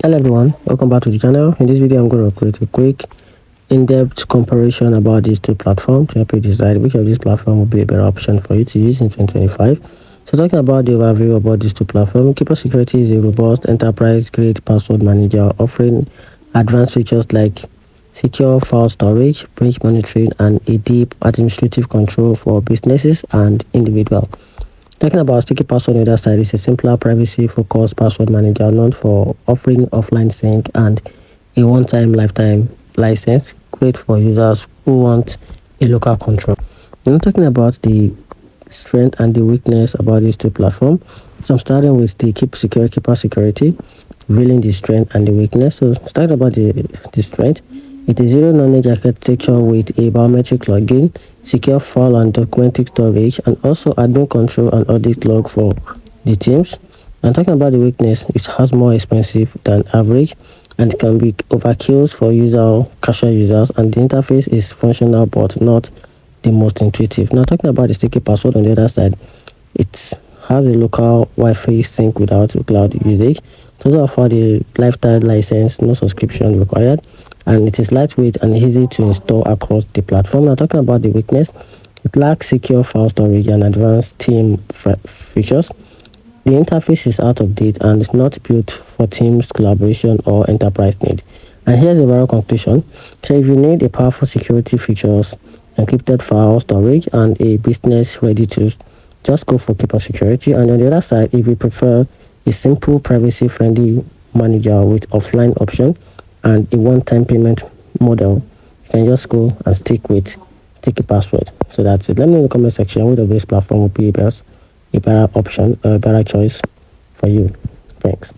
Hello everyone, welcome back to the channel. In this video I'm going to create a quick in-depth comparison about these two platforms to help you decide which of these platforms will be a better option for you to use in 2025. So talking about the overview about these two platforms, Keeper Security is a robust enterprise-grade password manager offering advanced features like secure file storage, breach monitoring, and a deep administrative control for businesses and individuals. Talking about Sticky Password on the other side is a simpler privacy-focused password manager known for offering offline sync and a one-time lifetime license, great for users who want a local control. We're not talking about the strength and the weakness about these two platforms. So I'm starting with the Keeper Security, revealing the strength and the weakness. So starting about the strength, it is zero knowledge architecture with a biometric login, secure file and documented storage, and also admin control and audit log for the teams. And talking about the weakness, it has more expensive than average and can be overkills for casual users, and the interface is functional but not the most intuitive. Now talking about the Sticky Password on the other side, it has a local Wi-Fi sync without cloud usage. It also offers the lifetime license, no subscription required, and it is lightweight and easy to install across the platform. Now talking about the weakness, it lacks secure file storage and advanced team features. The interface is out of date and is not built for Teams collaboration or enterprise need. And here's a overall conclusion. So if you need a powerful security features, encrypted file storage, and a business-ready tools, just go for Keeper Security. And on the other side, if you prefer a simple, privacy-friendly manager with offline option and a one-time payment model, you can just go and stick with Sticky Password. So that's it. Let me know in the comment section which of this platform will be a better option, a better choice for you. Thanks.